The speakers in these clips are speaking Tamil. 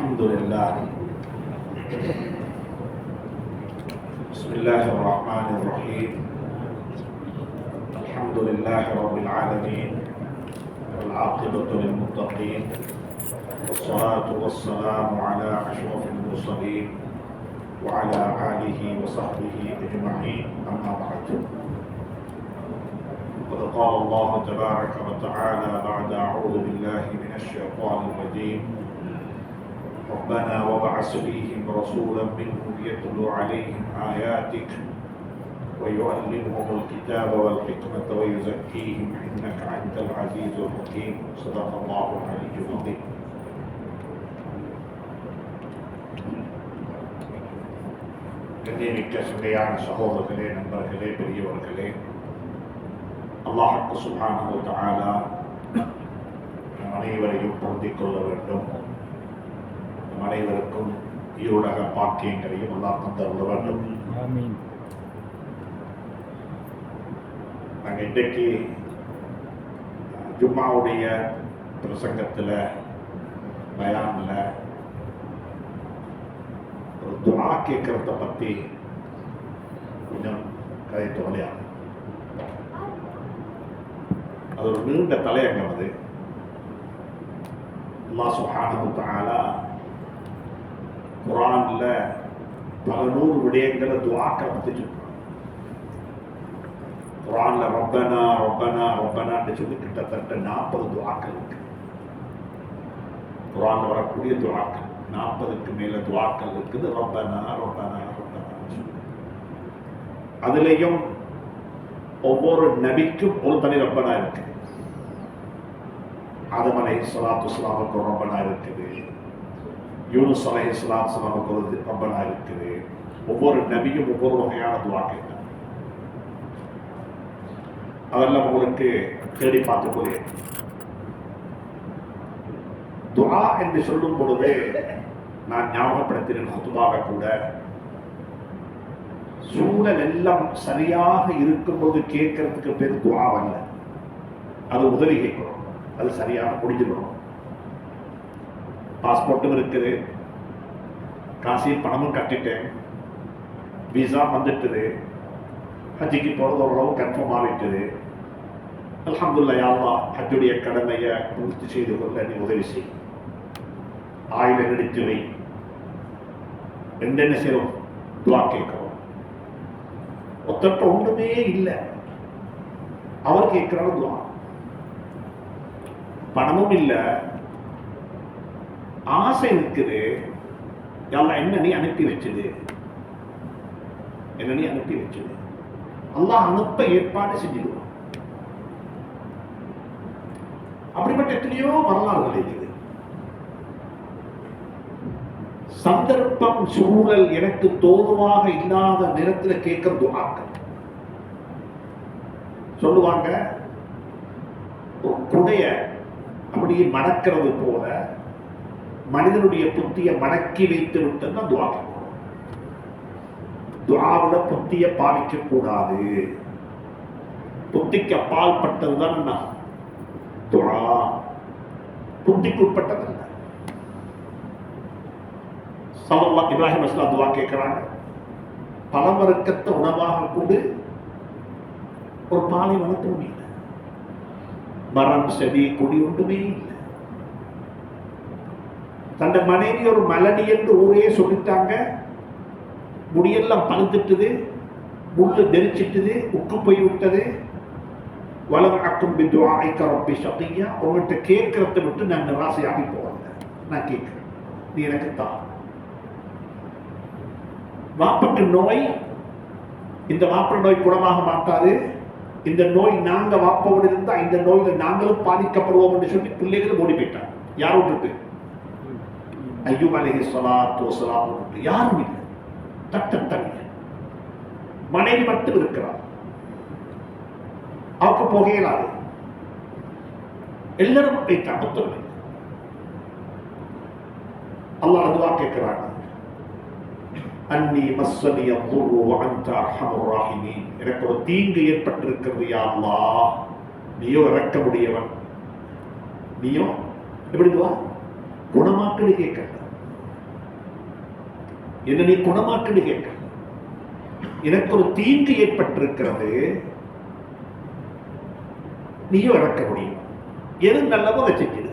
الحمد لله. بسم الله الرحمن الرحيم. الحمد لله رب العالمين والعاقبة للمتقين والصلاة والسلام على أشرف المرسلين وعلى آله وصحبه أجمعين. أما بعد، قد قال الله تبارك وتعالى بعد أعوذ بالله من الشيطان الرجيم: ربنا وابعث فيهم رسولا منهم يتلو عليهم آياتك ويعلمهم الكتاب والحكمة ويزكيهم إنك أنت العزيز الحكيم. صدق الله العلي العظيم. கண்ணியமிக்க சங்கையான சகோதரர்களே, நண்பர்களே, பெரியவர்களே, அல்லாஹ் சுப்ஹானஹு வ தஆலா அனைவரையும் பொருந்திக் கொள்ள வேண்டும். அனைவருக்கும் ஈருலக பாக்கியங்களையும் அல்லாஹ் தந்தருள வேண்டும். நாங்கள் இன்றைக்கு ஜும்மாவுடைய பிரசங்கத்தில் பயானில் ஒரு துஆ கேட்கறத பற்றி கொஞ்சம் கதை தொலையாகும். அது ஒரு நீண்ட தலையங்கம். அது அல்லாஹ் சுப்ஹானஹு வ தஆலா குர்ஆன்ல பல நூறு விடயங்களை துஆக்களை பற்றி சொல்றாங்க. குர்ஆன்ல ரப்பனா ரப்பனா ரப்பனான்னு சொல்லி கிட்டத்தட்ட 40 துஆக்கள் இருக்கு. குர்ஆன்ல வரக்கூடிய துஆக்கள் 40க்கு மேல துஆக்கள் இருக்குது. ரப்பனா ரப்பனா ரப்பனா. அதுலயும் ஒவ்வொரு நபிக்கும் ஒரு தனி ரப்பனா இருக்கு. ஆதம் அலைஹிஸ்ஸலாத்து வஸ்ஸலாமுக்கு ஒரு ரப்பனா இருக்குது. யூனுஸ் அலைஹிஸ்ஸலாத்து வஸ்ஸலாமுக்கு ஒரு ரப்பனா இருக்குது. ஒவ்வொரு நபியும் ஒவ்வொரு வகையான துஆ கேட்டாங்க. அதெல்லாம் உங்களுக்கு தேடி பார்த்துக்கொள்ளே. துஆ என்று சொல்லும் பொழுது நான் ஞாபகப்படுத்தினேன் ஹுத்பாவை கூட, சூழல் எல்லாம் சரியாக இருக்கும்போது கேட்கறதுக்கு பேர் துஆ அல்ல, அது உதவி கேட்கணும். அது சரியாக முடிஞ்சிடணும். பாஸ்போர்ட்டும் இருக்குது, காசில் பணமும் கட்டிட்டேன், விசா வந்துட்டுது, ஹஜ்ஜிக்கு போகிறது ஓரளவு கன்ஃபார்ம் ஆகிட்டுது, அல்ஹம்துலில்லாஹ் யா அல்லாஹ் ஹஜ்ஜுடைய கடமையை பூர்த்தி செய்து கொள்ள நீ உதவி செய், ஆயுள நடித்து வை என்ன செய்யணும், துஆ கேட்கிறோம். ஒத்தட்ட ஒன்றுமே இல்லை, அவர் கேட்கிறாரு துஆ. பணமும் இல்லை, ஆசை இருக்குது, அல்லாஹ் என்ன நீ அனுப்பி வச்சது, என்ன நீ அனுப்பி வச்சது, அல்லாஹ் அனுப்ப ஏற்பாடு செஞ்சிடுவான். அப்படிப்பட்ட எத்தனையோ வரலாறுகள் இருக்குது. சந்தர்ப்பம் சூழல் எனக்கு தோதுவாக இல்லாத நேரத்தில் கேட்கிற துஆக்கள். சொல்லுவாங்க, ஒரு குடைய அப்படியே மடக்கிறது போல மனிதனுடைய புத்தியை மடக்கி வைத்து விட்டு துஆ கேட்கணும். துஆவுல புத்தியை பாவிக்க கூடாது. புத்திக்கு அப்பால் பட்டதுதான் என்ன துஆ, புத்திக்குட்பட்டதல்ல. ஸல்லல்லாஹு இப்ராஹிம் அலைஹிஸ்ஸலாம் துஆ கேட்கிறாங்க, பலவர்க்கத்தை உணவாக கொண்டு ஒரு பாலைவனத்தில் இல்லை, மரம் செடி கொடி ஒன்றுமே இல்லை. தன்னை மனைவி ஒரு மலடி என்று ஊரே சொல்லிட்டாங்க. முடியெல்லாம் பழுத்துட்டுது, முள்ளு தெரிச்சிட்டுது, உக்கு போய் விட்டது. வலம் அக்கும் பிதுஆஇக ரப்பி ஷகிய்யா, உங்கள்கிட்ட கேட்கறத விட்டு நான் நிராசையாகி போவேன். நான் கேட்கிறேன், நீ எனக்கு தான். வாப்பக்கு நோய், இந்த வாப்ப நோய் குணமாக மாட்டாது, இந்த நோய் நாங்க வாப்போடு இருந்தா இந்த நோயில நாங்களும் பாதிக்கப்படுவோம் என்று சொல்லி பிள்ளைகளும் ஓடி போயிட்டாங்க. யாரும் விட்டு அய்யூப் அலைஹிஸ்ஸலாத்து வஸ்ஸலாம் விட்டு யாரும் இல்லை. தனிய மனைவி மட்டும் இருக்கிறார். அவருக்கு போகையிலாது, எல்லாரும் போயிட்டாங்க. ஒத்துழைப்பு அல்லாஹ் துஆ கேட்கிறாங்க, அன்னி மஸ்ஸனி யதுர்ரு வ அன்த அர்ஹமுர் ராஹிமீன். எனக்கு ஒரு தீங்கு ஏற்பட்டிருக்கிறது யா அல்லாஹ், நீயோ இரக்கமுடையவன், நீயோ எப்படி துஆ குணமாக்கடி கேட்க. என்ன நீ குணமாக்குன்னு கேட்க. எனக்கு ஒரு தீங்கு ஏற்பட்டிருக்கிறது, நீயும் இறக்க முடியும், எது நல்லதோ அதை செஞ்சிடு.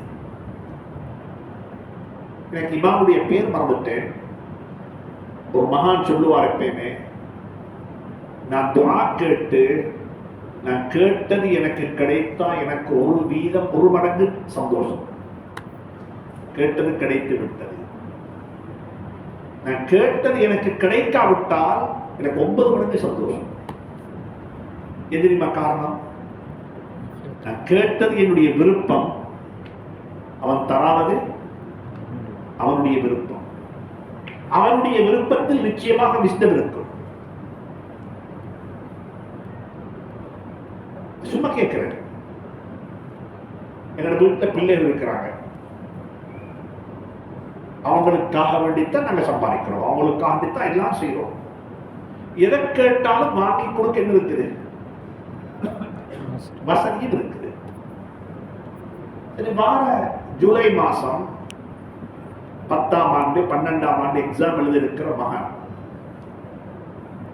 எனக்கு இமாமுடைய பேர் மறந்துட்டேன். ஒரு மகான் சொல்லுவார் எப்பயுமே, நான் துஆ கேட்டு நான் கேட்டது எனக்கு கிடைத்தா எனக்கு 1 மடங்கு சந்தோஷம். கேட்டது கிடைத்து விட்டது. நான் கேட்டது எனக்கு கிடைக்காவிட்டால் எனக்கு 9 மடங்கு சந்தோஷம். எதிரிமா காரணம்? நான் கேட்டது என்னுடைய விருப்பம், அவன் தராதது அவனுடைய விருப்பம். அவனுடைய விருப்பத்தில் நிச்சயமாக விஸ்டம் இருக்கும். சும்மா கேட்கிறேன். என்னோட வீட்டில் பிள்ளைகள் இருக்கிறாங்க, அவங்களுக்காக வேண்டித்தான் நாங்கள் சம்பாதிக்கிறோம், அவங்களுக்காக வேண்டித்தான் எல்லாம் செய்யறோம். எதை கேட்டாலும் வாங்கி கொடுக்க என்ன இருக்குது? வசதியும் இருக்குது. வார ஜூலை மாசம் 10ஆம் ஆண்டு 12ஆம் ஆண்டு எக்ஸாம் எழுத இருக்கிற மகன்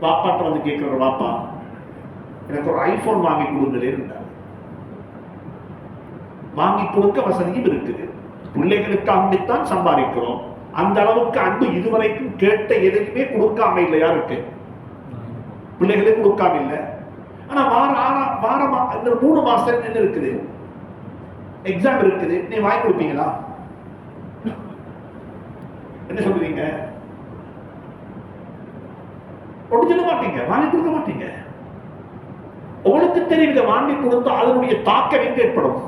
பாப்பாட்ட வந்து கேட்கிற, பாப்பா எனக்கு ஒரு ஐபோன் வாங்கி கொடுங்களே இருந்தார். வாங்கி கொடுக்க வசதியும் இருக்குது, பிள்ளைகளுக்காகத்தான் சம்பாதிக்கிறோம். அந்த அளவுக்கு அன்பு இதுவரைக்கும் கேட்ட எதையுமே கொடுக்காம இல்லை. யாருக்கு? பிள்ளைகளுக்கு கொடுக்காம இல்லை. ஆனா வாரமா இந்த 3 மாசம் என்ன இருக்குது? எக்ஸாம் இருக்குது. நீ வாங்கி கொடுப்பீங்களா? என்ன சொல்லுவீங்க? ஒன்று சொல்ல மாட்டீங்க, வாங்கி கொடுக்க மாட்டீங்க. உங்களுக்கு தெரியும், இதை வாங்கி கொடுத்தா அதனுடைய தாக்கம் எங்க ஏற்படும்?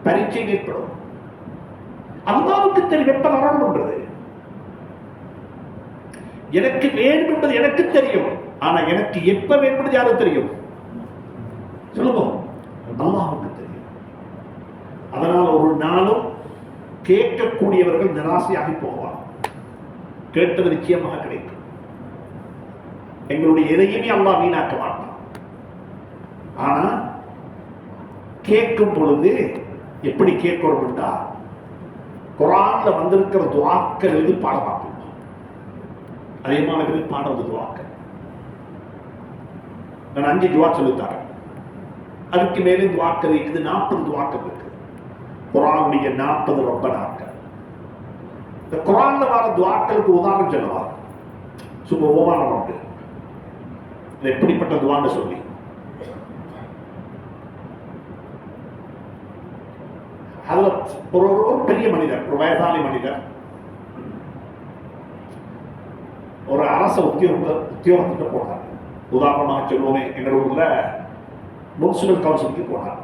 பரீட்சை ஏற்படும். அல்லாவுக்கு தெரியும் எப்ப வரணும்ன்றது. எனக்கு வேண்டும் என்பது எனக்கு தெரியும், ஆனா எனக்கு எப்ப வேண்டும் யாரும் தெரியும்? சொல்லுவோம், அல்லாஹ்வுக்கு தெரியும். அதனால் ஒரு நாளும் கேட்கக்கூடியவர்கள் நிராசையாகி போவார். கேட்டது நிச்சயமாக கிடைக்கும். எங்களுடைய எதையுமே அல்லாஹ் வீணாக்க மாட்டான். ஆனா கேட்கும் பொழுது எப்படி கேட்கிறோம்டா, குர்ஆன்ல வந்திருக்கிற துஆக்கள் எழுதி பாடமாக்கணும். அதிகமான பேர் பாடுறது துஆக்கள். நான் 5 துஆ சொல்லித்தரேன். அதுக்கு மேலே துஆக்கள் இருக்குது, 40 துஆக்கள் இருக்கு. குர்ஆனுடைய 40 ரப்பனாக்கள். இந்த குர்ஆன்ல வர துஆக்களுக்கு உதாரணம் சொல்லவா? சும்மா ஓமானம் உண்டு. இது எப்படிப்பட்ட துஆன்னு சொல்லி, அதுல ஒரு பெரிய மனிதர், ஒரு வயதாளி மனிதர், ஒரு அரச உத்தியோகத்துக்கு போனார். உதாரணமாக சொல்லுவோமே, எங்கள் ஊர்ல முனிசிபல் கவுன்சிலுக்கு போனார்.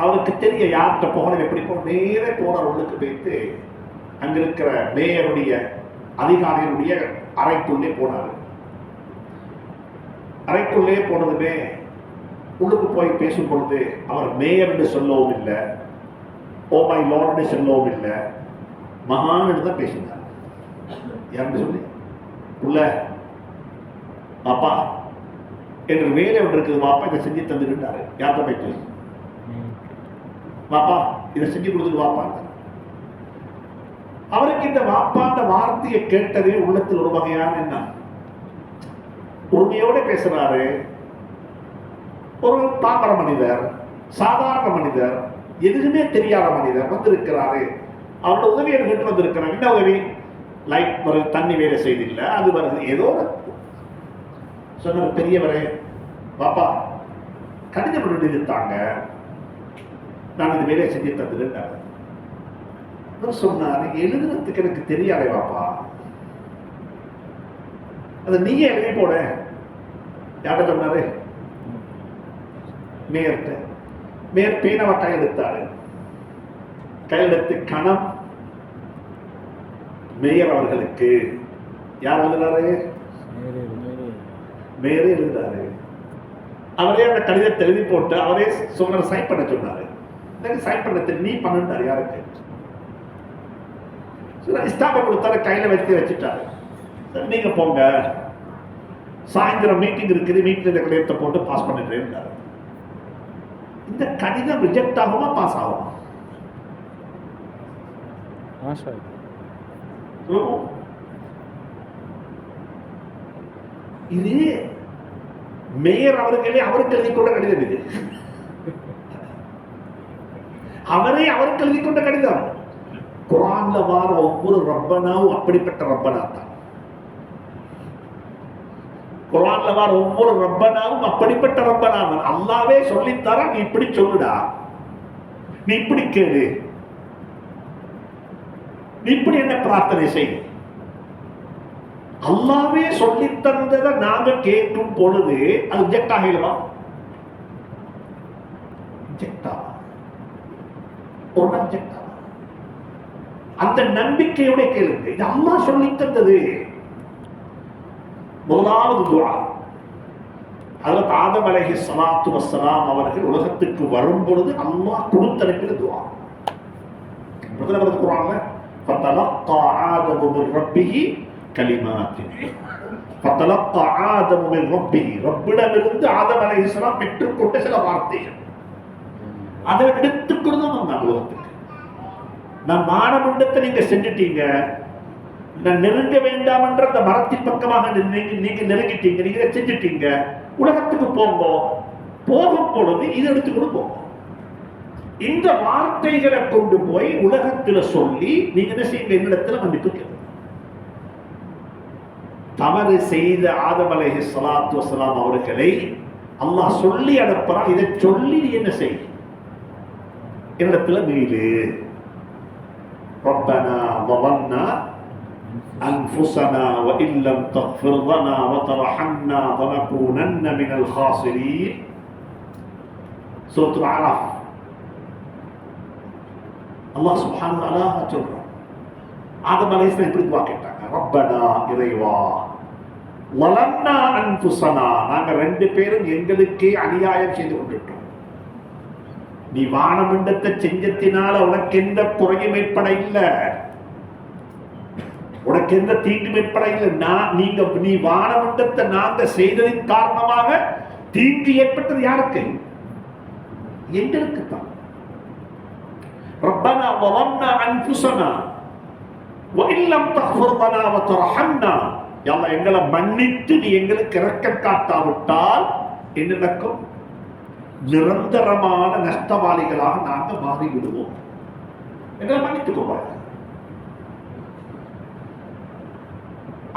அவருக்கு தெரிய யார்கிட்ட போகணும், எப்படி போகணும். நேரே போனார். உள்ளுக்கு போயிட்டு அங்க இருக்கிற மேயருடைய அதிகாரிகளுடைய அறைக்குள்ளே போனார். அறைக்குள்ளே போனதுமே உள்ளுக்கு போய் பேசும் பொழுது அவர் மேயர் என்று சொல்லவும் இல்லை, ஓ மை லார்ட் சொல்லவும் இல்லை, மகான் தான் பேசினார். யாருன்னு சொல்லி, உள்ள பாப்பா என்ற வேலை ஒன்று இருக்குது, பாப்பா இதை செஞ்சு தந்துட்டாரு. யார்கிட்ட போயிட்டு, பாப்பா இதை செஞ்சு கொடுத்துட்டு வாப்பா. அவருக்கு இந்த வாப்பாண்ட வார்த்தையை கேட்டதே உள்ளத்தில் ஒரு வகையான என்ன, உண்மையோட பேசுறாரு. ஒரு பாமர மனிதர், சாதாரண மனிதர், எதுவுமே தெரியாத மனிதர் வந்திருக்கிறாரு. அவரோட உதவி எடுத்து வந்திருக்கிறார். என்ன உதவி? லைட் வருது, தண்ணி வேலை செய்தில்லை, அது வருது, ஏதோ சொன்ன. பெரியவரே, பாப்பா கடிதம் எழுதித்தாங்க, நான் இந்த வேலையை செஞ்சு தந்துட்டாரு. சொன்னாரு, எழுதுறதுக்கு எனக்கு தெரியாதே பாப்பா, அதை நீயே எழுதி போட. யார்கிட்ட சொன்னாரு? மேயர்கிட்ட. மேயர் பேனவா கையெழுத்தாரு. கையெழுத்து கணம் மேயர் அவர்களுக்கு. யார் எழுதுறாரு? மேயரே எழுதுறாரு. அவரே அந்த கடிதத்தை எழுதி போட்டு அவரே சொன்ன சைன் பண்ண சொன்னாரு. சைன் பண்ண நீ பண்ணுட்டாரு. யாருக்கு? ஸ்டாம்பை கொடுத்தாரு, கையில வச்சுட்டாரு. நீங்க போங்க, சாயந்தரம் மீட்டிங் இருக்குது, மீட்டிங் இந்த கடிதத்தை போட்டு பாஸ் பண்ணிட்டு. இந்த கடிதம் ரிஜெக்ட் ஆகுமா, பாஸ் ஆகுமா? இது மேயர் அவர்களே அவருக்கு எழுதி கொண்ட கடிதம். இது அவரே அவருக்கு எழுதி கொண்ட கடிதம். குர்ஆன்ல வார ஒவ்வொரு ரப்பனாவும் அப்படிப்பட்ட ரப்பனா தான். குர்ஆன்ல வார ஒவ்வொரு ரப்பனாவும் அப்படிப்பட்ட ரப்பனா தான். அல்லாஹ்வே சொல்லித்தரா, நீ இப்படி சொல்லுடா, நீ இப்படி கேளு, நீ இப்படி என்ன பிரார்த்தனை செய். அல்லாஹ்வே சொல்லி தந்ததை நாங்க கேட்கும் பொழுது அது ரிஜெக்ட் ஆகிடுமா? ரிஜெக்ட் ஆகும். அந்த நம்பிக்கையோட கேளுங்க. இது அல்லாஹ் சொல்லி தந்தது. முதலாவது துஆ, ஹஜ்ரத் ஆதம் அலைஹிஸ்ஸலாத்து வஸ்ஸலாம் அவர்கள் உலகத்துக்கு வரும் பொழுது அல்லாஹ் கொடுத்தனுப்பின துஆ. முதல்ல குர்ஆன்ல ஃபதலக்கா ஆதமு மின் ரப்பிஹி கலிமாத்தின், ஃபதலக்கா ஆதமு மின் ரப்பிஹி, ரப்பிடமிருந்து ஆதம் அலைஹிஸ்ஸலாம் பெற்றுக்கொண்ட சில வார்த்தைகள், அதை எடுத்துக்கொண்டு வந்தாங்க உலகத்துக்கு. நான் மானமண்டத்தை நீங்க செஞ்சுட்டீங்க, நான் நெருங்க வேண்டாம் என்ற அந்த மரத்தின் பக்கமாக நீங்க நெருங்கிட்டீங்க, நீங்க செஞ்சுட்டீங்க, உலகத்துக்கு போங்க, போகும் பொழுது இதை எடுத்துக்கொண்டு போங்க. இந்த வார்த்தைகளை கொண்டு போய் உலகத்துல சொல்லி நீங்க என்ன செய்யுங்க, என்னிடத்துல மன்னிப்பு கேளுங்க. தவறு செய்த ஆதம் அலைஹிஸ்ஸலாத்து வஸ்ஸலாம் அவர்களை அல்லாஹ் சொல்லி அனுப்புறான். இதை சொல்லி நீ என்ன செய், என்னிடத்துல மீளு. ربنا ظلمنا أنفسنا وإن لم تغفر لنا وترحمنا لنكونن من الخاسرين. سورة الأعراف. الله سبحانه وتعالى சொல்றார், ஆதம் அலைஹிஸ்ஸலாம் இப்படி துஆ கேட்டாங்க, ரப்பனா இறைவா, ظلمنا أنفسنا, நாங்க ரெண்டு பேரும் எங்களுக்கே அநியாயம் செய்து கொண்டிருக்கிறோம். நீ வானமண்டத்தை செஞ்சத்தினால உனக்கு எந்த குறையும் ஏற்பட இல்லை, உனக்கு எந்த தீங்கும் ஏற்பட இல்லை. நீ வானமண்டத்தை நாங்க செய்ததின் காரணமாக தீங்கு ஏற்பட்டது யாருக்கு? எங்களுக்கு தான். ரப்பனா வலம்னா அன்ஃபுஸனா வஇல்லம் தக்ஃபிர் லனா வதர்ஹம்னா, யா அல்லாஹ் எங்களை மன்னித்து நீ எங்களுக்கு இரக்கம் காட்டாவிட்டால் என்ன நடக்கும்? நிரந்தரமான நஷ்டவாளிகளாக நாங்கள் மாறிவிடுவோம். எங்களை மன்னித்துக்கோங்க.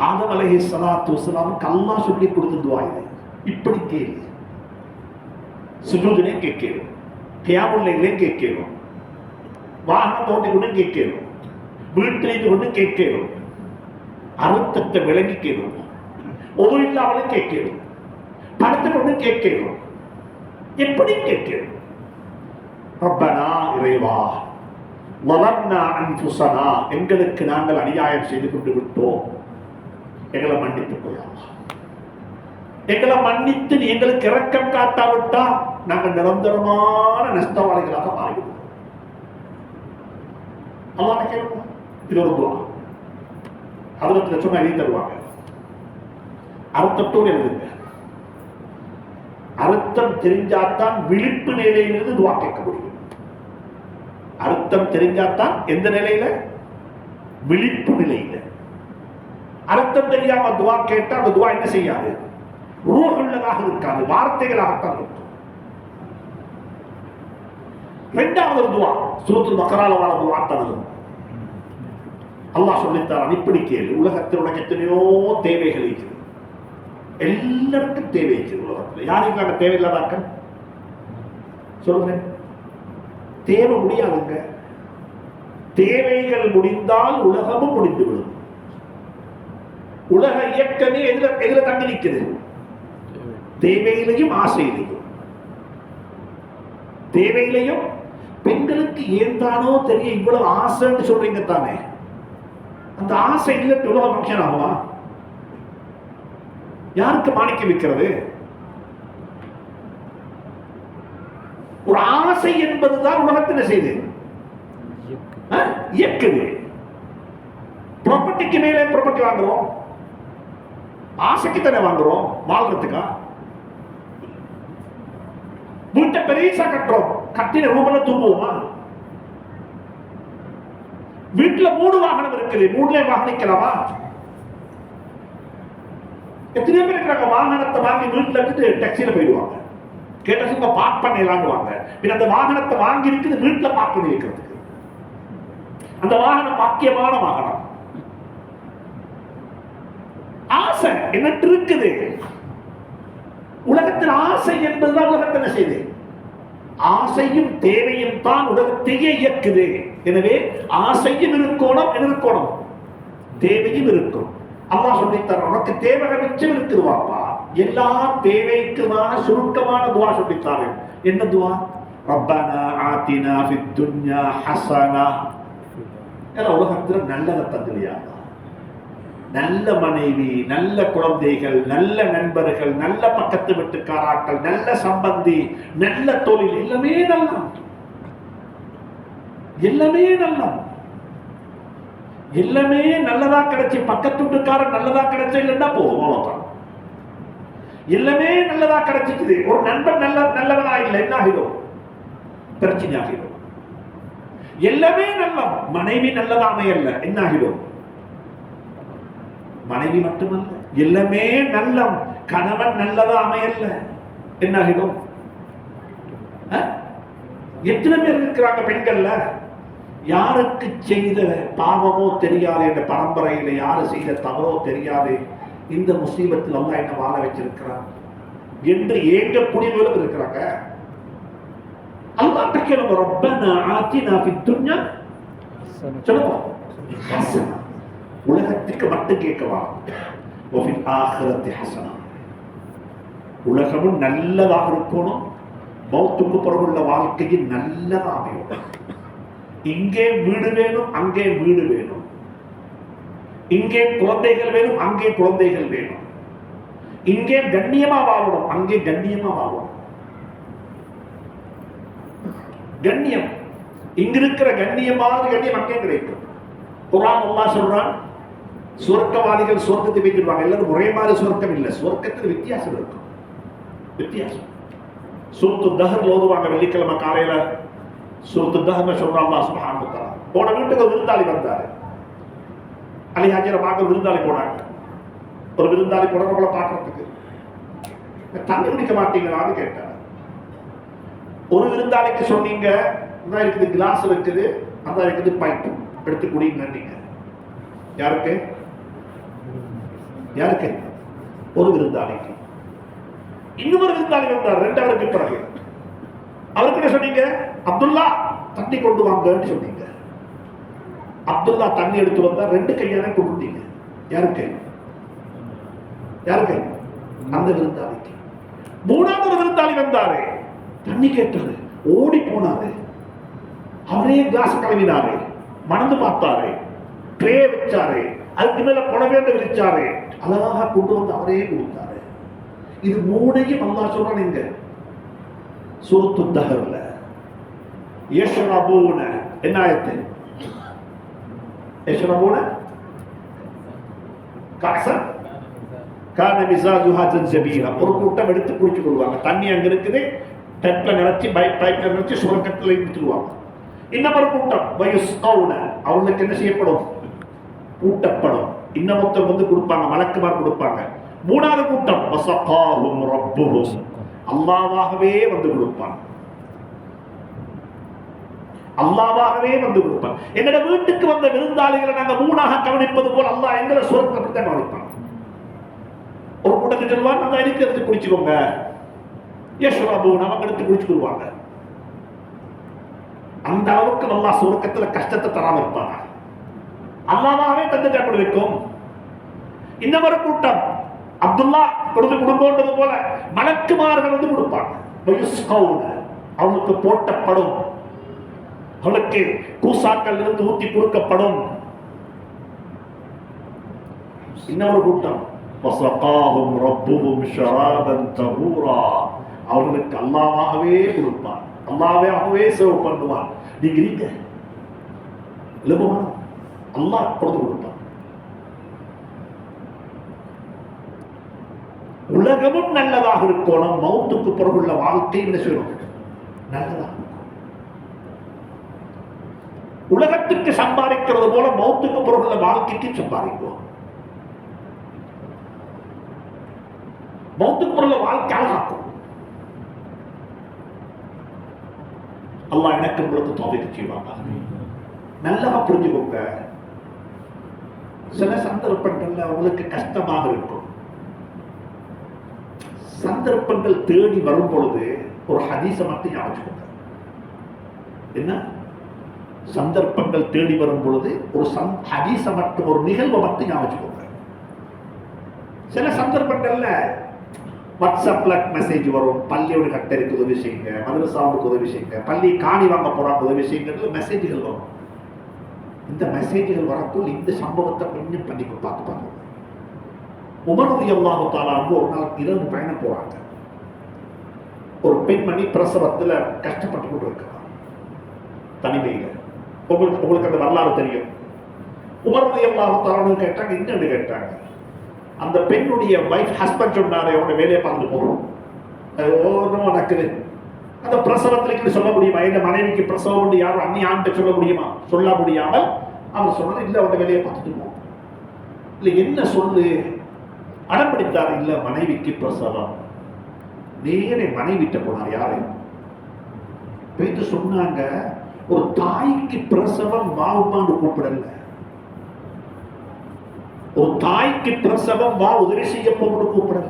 ஆதம் அலைஹிஸ்ஸலாத்து வஸ்ஸலாமுக்கு அல்லாஹ் சொல்லி கொடுத்த துஆ இது. இப்படி கேளு, சுஜூதிலே கேட்கணும், கியாமுல் லைலிலே கேட்கணும், வாகனம் ஓட்டி கொண்டு கேட்கணும், வீட்டில் கொண்டு கேட்கணும், அர்த்தத்தை விளங்கி கேட்கணும், ஒது இல்லாமலும் கேட்கணும், படத்தை கொண்டு கேட்கணும். எப்படி கேட்கிறோம்? ரப்பனா இறைவா, வலம்னா அன்ஃபுஸனா, எங்களுக்கு நாங்கள் அநியாயம் செய்து கொண்டு விட்டோம், எங்களை மன்னித்துக் கொள்ளலாம். எங்களை மன்னித்து நீ எங்களுக்கு இரக்கம் காட்டாவிட்டா நாங்கள் நிரந்தரமான நஷ்டவாளிகளாக மாறிவிடுவோம். அல்லாஹ் கேட்போம். இது ஒரு துஆ. அதுல சொன்ன எழுதி தருவாங்க, அர்த்தத்தோடு எழுதுங்க. அர்த்தம் தெரிஞ்சாத்தான் விழிப்பு நிலையிலிருந்து துஆ கேட்க முடியும். அர்த்தம் தெரிஞ்சாத்தான் எந்த நிலையில? விழிப்பு நிலையில. அர்த்தம் தெரியாம துஆ கேட்டா அந்த துஆ என்ன செய்யாது? ரூஹுள்ளதாக இருக்காது, வார்த்தைகளாகத்தான் இருக்கும். இரண்டாவது துஆ சூரத்துல் பக்ரால வர துஆ தான். அல்லாஹ் சொல்லித்தாரான், இப்படி கேளு, உலகத்தில் உனக்கு எத்தனையோ தேவைகள் இருக்குது, எல்லாருக்கும் தேவை இருக்குது உலகத்தில். யாருக்கு நாங்கள் தேவையில்லாதாக்க சொல்லுங்க, தேவை முடியாதுங்க. தேவைகள் முடிந்தால் உலகமும் முடிந்துவிடும். உலக இயக்கமே எதுல தங்கி நிற்குது? தேவையிலையும் ஆசையிலையும். தேவையிலையும். பெண்களுக்கு ஏன் தானோ தெரிய இவ்வளவு ஆசைன்னு சொல்றீங்க தானே, அந்த ஆசை இல்லை உலக ஃபங்க்ஷன் ஆகுமா? யாருக்கு மாணிக்கம் விற்கிறது? ஒரு ஆசை என்பதுதான் உலகத்தில் செய்து இயக்குது. ப்ராப்பர்ட்டிக்கு மேலே ப்ராப்பர்ட்டி வாங்குறோம், ஆசைக்கு தானே வாங்குறோம், வாழ்றதுக்கா? வீட்டை பெருசா கட்டுறோம், கட்டின ரூபல தூங்குவோமா? வீட்டுல 3 வாகனம் இருக்குது, 3ல வாகனிக்கலாமா? எத்தனை பேர் இருக்கிறாங்க வாகனத்தை வாங்கி வீட்டுல இருந்து டாக்ஸியில போயிடுவாங்க. கேட்ட சும்மா பார்க் பண்ணலாங்குவாங்க. அந்த வாகனத்தை வாங்கி இருக்குது வீட்டுல பார்க் பண்ணி வைக்கிறதுக்கு. அந்த வாகனம் பாக்கியமான வாகனம். ஆசை என்ன இருக்குது? உலகத்தில் ஆசை என்பதுதான் உலகத்தை என்ன செய்யுது? ஆசையும் தேவையும் தான் உலகத்தையே இயக்குது. எனவே ஆசையும் இருக்கணும், தேவையும் இருக்கும். அல்லாஹ் சொல்லித்தர உனக்கு தேவை மிச்சம் இருக்குதுவாப்பா. எல்லா தேவைக்குமான சுருக்கமான துவா சொல்லித்தாரு. என்ன துவா? ரப்பனா ஆத்தினா ஃபித் துன்யா ஹஸனா. உலகத்துல நல்லதை தந்துலியா? நல்ல மனைவி, நல்ல குழந்தைகள், நல்ல நண்பர்கள், நல்ல பக்கத்து வீட்டுக்காராக்கள், நல்ல சம்பந்தி, நல்ல தொழில், எல்லாமே நல்லம், எல்லாமே நல்லம், எல்லாமே நல்லதா கிடைச்சி பக்கத்து வீட்டுக்காரன் நல்லதா கிடைச்ச இல்லைன்னா போதும், அவ்வளவுதான். எல்லாமே நல்லதா கிடைச்சிக்குது. ஒரு நண்பன் நல்லவனா இல்லை, என்ன ஆகிடும்? பிரச்சனை ஆகிடும். எல்லாமே நல்லம், மனைவி நல்லதா அமையல்ல, என்ன ஆகிடும்? மனைவி மட்டுமல்ல, எல்லாமே நல்லம், கணவன் நல்லதா அமையல்ல, என்ன ஆகிடும்? எத்தனை பேர் இருக்கிறாங்க பெண்கள்ல? யாருக்கு செய்த பாவமோ தெரியாது, என்ற பரம்பரையில யாரு செய்த தவறோ தெரியாது, இந்த முசீபத்தில் அல்லாஹ் என்ன வாழ வச்சிருக்கிறான் என்று ஏங்கக்கூடியவர்களும் இருக்கிறாங்க. அல்லாஹ் கேளுங்க, ரப்பனா ஆத்தினா ஃபித் துன்யா சொல்லுங்க ஹஸனா. உலகத்துக்கு மட்டும் கேட்கவா? வஃபில் ஆখিরাতি ஹஸனா. உலகமும் நல்லதாக இருக்கணும், மௌத்துக்கு பிறகுள்ள வாழ்க்கையில் நல்லதாக அமையும். இங்கே வீடு வேணும், அங்கே வீடு வேணும், இங்கே குழந்தைகள் வேணும், அங்கே குழந்தைகள் வேணும், இங்கே கண்ணியமா வாழணும், அங்கே கண்ணியமா வாழணும். கண்ணியம் இங்க இருக்கிற கண்ணியமான கண்ணியம் அங்கே கிடைக்கும். குர்ஆன் அல்லாஹ் சொல்றான், சொர்க்கவாதிகள் சொர்க்கத்தை வைத்திருவாங்க. எல்லாரும் ஒரே மாதிரி சொர்க்கம் இல்லை, சொர்க்கத்தில் வித்தியாசம் இருக்கும். வித்தியாசம். சூரத்து தஹர் ஓதுவாங்க வெள்ளிக்கிழமை காலையில. சூரத்து தஹர் சொல்றான் அல்லாஹ் சுப்ஹானஹு வ தஆலா. போன வீட்டுக்கு விருந்தாளி வந்தாரு. அலி ஹாஜரை பார்க்க விருந்தாளி போனாங்க. ஒரு விருந்தாளி போனவங்கள பார்க்கறதுக்கு தண்ணி குடிக்க மாட்டீங்களான்னு கேட்டார். ஒரு விருந்தாளிக்கு சொன்னீங்க, அதான் இருக்குது கிளாஸ் இருக்குது, அதான் இருக்குது பைப், எடுத்து குடிங்க. யாருக்கு? யாருக்கு? ஒரு விருந்தாளிக்கு. இன்னொரு விருந்தாளி வந்தார் 2 அவருக்கு பிறகு. அவருக்கு என்ன சொன்னீங்க? அப்துல்லா தண்ணி கொண்டு வாங்கன்னு சொன்னீங்க. அப்துல்லா தண்ணி எடுத்து வந்தா 2 கையால கொடுத்தீங்க. யாருக்கு? யாருக்கு? அந்த விருந்தாளிக்கு. 3வது விருந்தாளி வந்தாரு, தண்ணி கேட்டாரு, ஓடி போனாரு, அவரே கிளாஸ் கழுவினாரு, மணந்து பார்த்தாரு, ட்ரே வச்சாரு, அதுக்கு மேல புடவேண்டு விரிச்சாரு, அழகாக கொண்டு வந்து அவரே கொடுத்தாரு. இது 3ஐயும் அல்லாஹ் சொல்றான் இங்க சூரத்து தஹர்ல. யஷ்ரபூன என்ன ஆயத்து? யஷ்ரபூன காஸா கான மிஸாஜுஹா ஜன்ஜபீலா. ஒரு கூட்டம் எடுத்து குடிச்சு கொள்வாங்க. தண்ணி அங்க இருக்குது, டப்ல நினைச்சு பைப்ல நினைச்சு சுரக்கத்துல ஊத்திடுவாங்க. இன்னொரு கூட்டம் வயுஸ்கௌன, அவங்களுக்கு என்ன செய்யப்படும்? ஊட்டப்படும். இன்னொருத்தர் வந்து கொடுப்பாங்க, மலக்குமார் கொடுப்பாங்க. 3வது கூட்டம் வஸகாஹும் ரப்புஹும், அல்லாஹ்வாகவே வந்து கொடுப்பாங்க. அல்லாஹ்வாகவே வந்து கொடுப்பாங்க. எங்கட வீட்டுக்கு வந்த விருந்தாளிகளை நாங்க 3ஆக கவனிப்பது போல அல்லாஹ் எங்களை சொர்க்கத்தை தான் கவனிப்பாங்க. ஒரு கூட்டத்தை சொல்லுவாங்க, அந்த எடுத்து குடிச்சுக்கோங்க. யஷ்ரபூன், அவங்க எடுத்து குடிச்சுக்குவாங்க. அந்த அளவுக்கு அல்லாஹ் சொர்க்கத்துல கஷ்டத்தை தராம இருப்பாங்க. அல்லாஹ்வாகவே தந்துட்டு அப்படி இருக்கும். இன்னொரு கூட்டம் அப்துல்லா கொடுத்து குடும்பம்ன்றது போல மலக்குமார்கள் வந்து கொடுப்பாங்க. அவனுக்கு போட்டப்படும், அவனுக்கு கூசாக்கள் இருந்து ஊத்தி கொடுக்கப்படும். இன்னொரு கூட்டம் வஸகாஹும் ரப்புஹும் ஷராபன் தஹூரா, அவர்களுக்கு அல்லாஹ்வாகவே கொடுப்பான், அல்லாஹ்வாகவே சேவ் பண்ணுவான். நீங்க இருக்க லபமான அல்லாஹ் கொடுத்து கொடுப்பான். உலகமும் நல்லதாக இருக்கணும், மௌத்துக்கு பிறகுள்ள வாழ்க்கை என்ன செய்யணும்? நல்லதாக. உலகத்துக்கு சம்பாதிக்கிறது போல மௌத்துக்கு பிறகுள்ள வாழ்க்கைக்கு சம்பாதிக்கும். மௌத்துக்கு பிறகுள்ள வாழ்க்கை அழகாக்கும். அல்லாஹ் எனக்கு உங்களுக்கு தௌஃபீக் செய்வாங்க. நல்லா புரிஞ்சுக்கோங்க. சில சந்தர்ப்பங்கள்ல அவங்களுக்கு கஷ்டமாக இருக்கும். சந்தர்ப்பங்கள் தேடி வரும் பொழுது ஒரு ஹதீஸை மட்டும் ஞாபகம். என்ன சந்தர்ப்பங்கள் தேடி வரும் பொழுது ஒரு ஹதீஸை மட்டும், ஒரு நிகழ்வை மட்டும் ஞாபகம். சில சந்தர்ப்பங்கள்ல வாட்ஸ்அப்ல மெசேஜ் வரும், பள்ளியோட கட்டருக்கு உதவி செய்யுங்க, மதரசாவுக்கு உதவி செய்யுங்க, பள்ளி காணி வாங்க போறாங்க உதவி செய்யுங்க, மெசேஜ்கள் வரும். இந்த மெசேஜ்கள் வரக்குள் இந்த சம்பவத்தை கொஞ்சம் பண்ணி பார்த்து பாருங்க. உமர் ரலியல்லாஹு தஆலா ஒரு நாள் இரவு பயணம் போறாங்க. ஒரு பெண்மணி பிரசவத்துல கஷ்டப்பட்டு கொண்டு இருக்காங்க தனிமையில. உங்களுக்கு அந்த வரலாறு தெரியும். உமர் ரலியல்லாஹு தஆலா கேட்டாங்க, என்னன்னு கேட்டாங்க. அந்த பெண்ணுடைய வைஃப் ஹஸ்பண்ட் சொன்னாரு, அவனோட வேலையை பார்த்துட்டு போறோம், ஒன்றும் நடக்குது. அந்த பிரசவத்திற்கு சொல்ல முடியுமா? என் மனைவிக்கு பிரசவம் உண்டு, யாரும் அந்நிய ஆண்ட சொல்ல முடியுமா? சொல்ல முடியாமல் அவர் சொன்னார், இல்ல அவனோட வேலையை பார்த்துட்டு போவோம். இல்ல என்ன சொல்லு? அடம்பிடித்தார், இல்ல மனைவிக்கு பிரசவம். நேரே மனைவிட்ட போனார். யாரு போயிட்டு சொன்னாங்க, ஒரு தாய்க்கு பிரசவம் வாவுமான்னு கூப்பிடல, ஒரு தாய்க்கு பிரசவம் வா உதவி செய்ய போகணும் கூப்பிடல.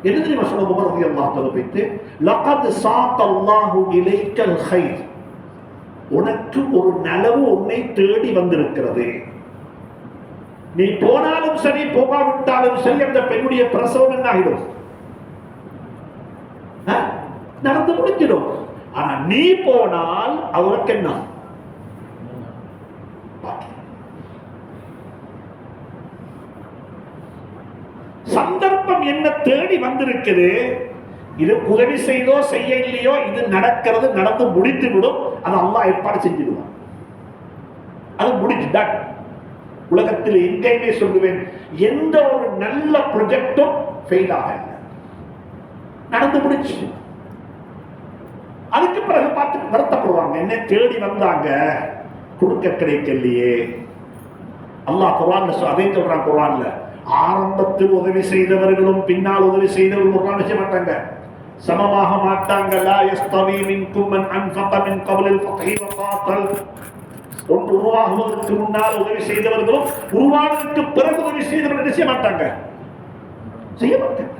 என்ன தெரியுமா சொல்ல உமர் ரலியல்லாஹு தஆலா போயிட்டு, லகத் சாத்தல்லாஹு இலைக்கல் கைர், உனக்கு ஒரு நலவு உன்னை தேடி வந்திருக்கிறது. நீ போனாலும் சரி போகாவிட்டாலும் சரி அந்த பெண்ணுடைய பிரசவம் என்ன ஆகிடும்? நடந்து முடிஞ்சிடும். ஆனா நீ போனால் அவருக்கு என்ன? சந்தர்ப்பம் என்ன தேடி வந்திருக்குது. இது உதவி செய்தோ செய்ய இல்லையோ, இது நடக்கிறது, நடந்து முடித்து விடும். அது அல்லாஹ் ஏற்பாடு செஞ்சிடுவான். அது முடிச்சுதான். உலகத்தில் எங்கேயுமே சொல்லுவேன், எந்த ஒரு நல்ல ப்ராஜெக்டும் ஃபெயில் ஆகல, நடந்து முடிச்சு. அதுக்கு பிறகு பார்த்து வருத்தப்படுவாங்க, என்ன தேடி வந்தாங்க கொடுக்க கிடைக்கலையே. அல்லாஹ் குர்ஆன்ல அதே சொல்றான். குர்ஆன்ல ஆரம்பத்தில் உதவி செய்தவர்களும் பின்னால் உதவி செய்தவர்களும் ஒரு நாள் செய்ய மாட்டாங்க, சமமாக மாட்டாங்க. லா யஸ்தவி மின்கும் மன் அன்ஃபக மின் கப்லில் ஃபத்ஹி வ காத்தல். ஒன்று உருவாகுவதற்கு முன்னால் உதவி செய்தவர்களும் உருவானதற்கு பிறகு உதவி செய்தவர்கள் செய்ய மாட்டாங்க, செய்ய மாட்டாங்க.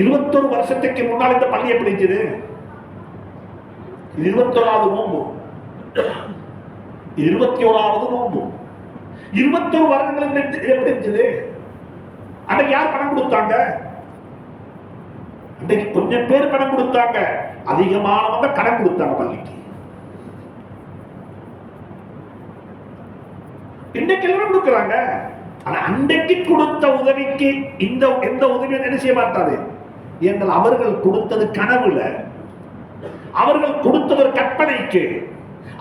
21 வருஷத்துக்கு முன்னால் இந்த பள்ளி எப்படி இருந்தது? 21வது நோன்பு, 21வது நோன்பு, 21 வருடங்களுக்கு எப்படி இருந்தது? அன்னைக்கு யார் பணம் கொடுத்தாங்க? அன்னைக்கு கொஞ்சம் பேர் பணம் கொடுத்தாங்க, அதிகமானவங்க கடன் கொடுத்தாங்க பள்ளிக்கு. இன்னைக்கு எல்லாம் கொடுக்கிறாங்க. ஆனா அன்றைக்கு கொடுத்த உதவிக்கு இந்த எந்த உதவியும் என்ன செய்ய மாட்டாது. எங்கள் அவர்கள் கொடுத்தது கனவுல, அவர்கள் கொடுத்தது கற்பனைக்கு,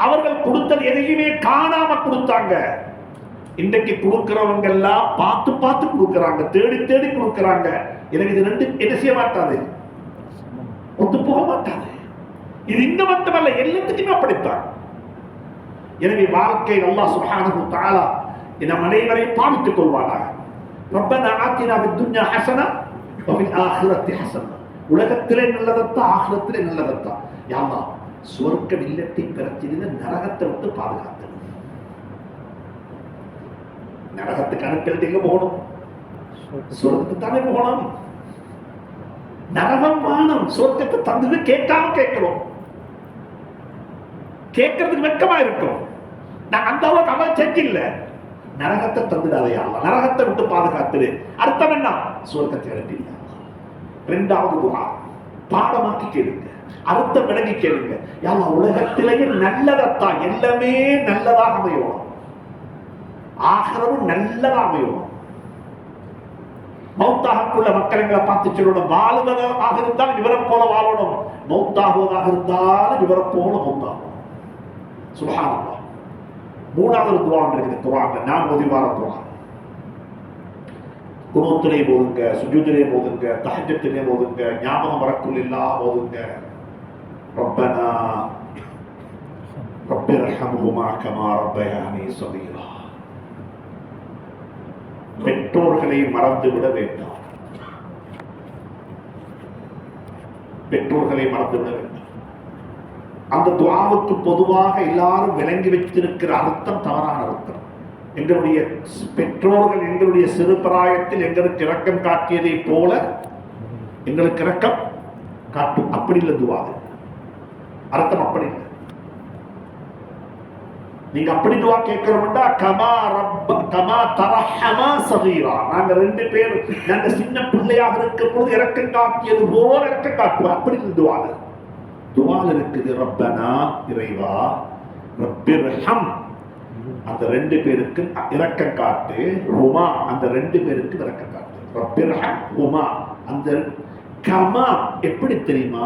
அவர்கள் கொடுத்தது எதையுமே காணாம கொடுத்தாங்க. இன்றைக்கு கொடுக்கிறவங்க எல்லாம் பார்த்து பார்த்து கொடுக்கிறாங்க, தேடி தேடி கொடுக்கிறாங்க. எனக்கு இது ரெண்டு என்ன செய்ய மாட்டாது, ஒத்து போக மாட்டாது. இது இந்த மட்டுமல்ல, எல்லாத்துக்குமே அப்படித்தான். எனவே வாழ்க்கை அல்லாஹ் சுப்ஹானஹு வ தஆலா நம் அனைவரையும் பாவித்துக் கொள்வானாக. ரப்பனா ஆத்தினா ஃபித் துன்யா ஹஸனா வ ஃபில் ஆখিরাতি ஹஸனா. உலகத்திலே நல்லதத்தா, ஆখিরাத்திலே நல்லதத்தா. யா அல்லாஹ், சொர்க்கம் இல்லத்தை பெறச்சிருந்த நரகத்தை விட்டு பாதுகாத்து. நரகத்துக்கு அனுப்பிட்டு எங்க போகணும்? சொர்க்கத்துக்கு தானே போகணும். நரகம் வானம், சொர்க்கத்தை தந்தது கேட்காம கேட்கிறோம். கேட்கறதுக்கு வெட்கமா இருக்கும். நான் அந்த அளவுக்கு அமல் செஞ்சில்ல, நரகத்தை தந்துடாதையா, நரகத்தை விட்டு பாதுகாத்துடு. அர்த்தம் என்ன? சொர்க்கத்தை அனுப்பிடுங்க. இரண்டாவது துஆ, பாடமாக்கி கேளுங்க, அர்த்தம் விளங்கி கேளுங்க. யா அல்லாஹ், உலகத்திலேயே நல்லதத்தான், எல்லாமே நல்லதாக அமையும், ஆகிரமும் நல்லதாக அமையும். மௌத்தாகக்குள்ள மக்களங்களை பார்த்து சொல்லணும், வாழ்வதாக இருந்தால் இவரை போல வாழணும், மௌத்தாகுவதாக இருந்தாலும் இவரை போல மௌத்தாகும். சுப்ஹானல்லாஹ். மூணாவது துஆ இருக்குது குர்ஆன்ல, நான் ஓதிவார துஆ. குனூத்திலே ஓதுங்க, சுஜூதிலே ஓதுங்க, தஹஜ்ஜுதிலே ஓதுங்க, ஞாபகம் வரக்குள்ள எல்லாம் ஓதுங்க. ரப்பனா ரப்பிர்ஹம்ஹுமா கமா ரப்பயானி ஸகீரா. பெற்றோர்களை மறந்துவிட வேண்டாம். பெற்றோர்களை மறந்துவிட வேண்டாம். அந்த துஆவுக்கு பொதுவாக எல்லாரும் விளங்கி வைத்திருக்கிற அர்த்தம் தவறான அர்த்தம். எங்களுடைய பெற்றோர்கள் எங்களுடைய சிறு பிராயத்தில் எங்களுக்கு இரக்கம் காட்டியதை போல எங்களுக்கு இரக்கம் காட்டும். அப்படி இல்லை துஆது அர்த்தம், அப்படி இல்லை. நீங்க அப்படி துஆ கேட்கிறோம்டா கமா ரப்ப கமா தரஹமா ஸகீரா, நாங்க ரெண்டு பேரும் நாங்க சின்ன பிள்ளையாக இருக்கும் போது இரக்கம் காட்டியது போல இரக்கம் காட்டுவோம். அப்படி இல்லை துஆல. துஆல இருக்குது ரப்பனா, இறைவா, ரப்பிர்ஹம், அந்த ரெண்டு பேருக்கு இரக்கம் காட்டு, ஹுமா, அந்த ரெண்டு பேருக்கு இரக்கம் காட்டு. ரப்பிர்ஹம் ஹுமா, அந்த கமா எப்படி தெரியுமா?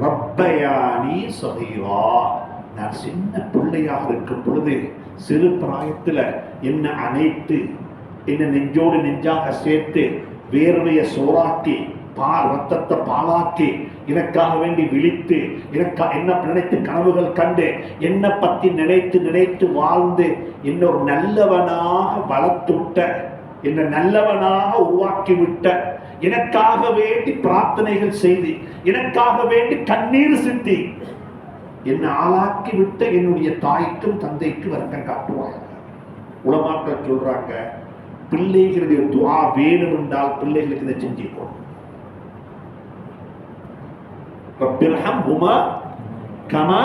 ரப்பயானி ஸகீரா, நான் சின்ன பிள்ளையாக இருக்கும் பொழுது சிறு பிராயத்தில் என்ன அணைத்து என்ன நெஞ்சோடு நெஞ்சாக சேர்த்து வேர்வைய சோறாக்கி ரத்தத்தை பாலாக்கி எனக்காக வேண்டி விழித்து என்ன நினைத்து கனவுகள் கண்டு என்னை பத்தி நினைத்து நினைத்து வாழ்ந்து என்ன ஒரு நல்லவனாக வளர்த்து விட்ட, என்ன நல்லவனாக உருவாக்கி விட்ட, எனக்காக வேண்டி பிரார்த்தனைகள் செய்து எனக்காக வேண்டி கண்ணீர் சிந்தி என்ன ஆளாக்கி விட்ட என்னுடைய தாய்க்கும் தந்தைக்கும் இரக்கம் காட்டுவாங்க. உலமாக்கள் சொல்றாங்க, பிள்ளைகளுடைய துஆ வேணும் என்றால் பிள்ளைகளுக்கு இதை செஞ்சுக்கணும். ரப்பிர்ஹம்ஹுமா கமா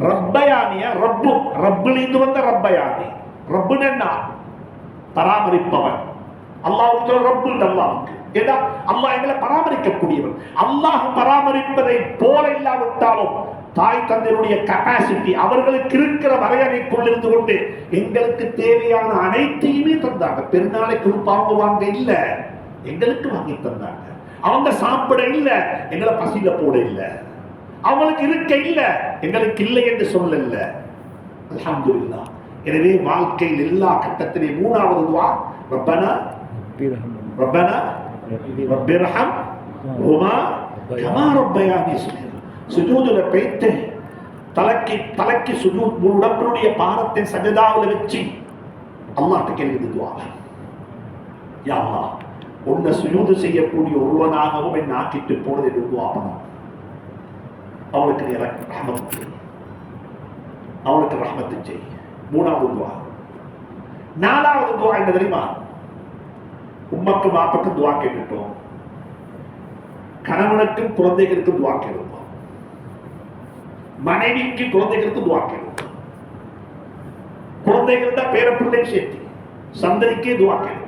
ரப்பயானியா, ரப்பு, ரப்பிலிருந்து வந்த ரப்பயானி. ரப்புன்னு என்ன? பராமரிப்பவன். அல்லாஹ்வுக்கு ரப்பு, அல்லாஹ்வுக்கு ஏதா அல்லாஹ் எங்களை பராமரிக்கக்கூடியவன். அல்லாஹ் பராமரிப்பதை போல இல்லாவிட்டாலும் தாய் தந்தையுடைய கெப்பாசிட்டி, அவர்களுக்கு இருக்கிற வரையறைக்குள் இருந்து கொண்டு எங்களுக்கு தேவையான அனைத்தையுமே தந்தாங்க. பெருநாளை கொடுப்பாங்க வாங்க இல்ல, எங்களுக்கு வாங்கி தந்தாங்க. அவங்க சாப்பிட இல்ல, எங்களை பசியில போட இல்ல. அவங்களுக்கு இருக்க இல்ல, எங்களுக்கு இல்லை என்று சொல்லல. அல்ஹம்துலில்லாஹ். எனவே வாழ்க்கையில் எல்லா கட்டத்திலேயும் மூணாவது துஆ ரப்பனா ரப்பனா ரப்பிர்ஹம் ஹுமா கமா ரப்பயானி ஸகீரா. சுஜூதுல போய்த்து தலைக்கு சுஜூத், உடம்புடைய பாரத்தை சஜதாவுல வச்சு அல்லாஹ்ட்ட கேள்வி துஆ, யா அல்லாஹ், உன்னை சுஜூது செய்யக்கூடிய ஒருவனாகவும் என்னை ஆக்கிட்டு போனது என்று துஆ பண்ணணும். அவளுக்கு ரஹ்மத், அவளுக்கு ரஹ்மத்து செய். மூணாவது துஆ. நாலாவது துஆ என்ன தெரியுமா? உம்மக்கு பாப்பக்கு துஆ கேட்டுட்டோம், கணவனுக்கும் குழந்தைகளுக்கும் துஆ கேட்போம், மனைவிக்கு குழந்தைகளுக்கு துஆ கேட்போம், குழந்தைகள் தான் பேர பிள்ளை சேர்த்து சந்ததிக்கே துஆ கேட்போம்.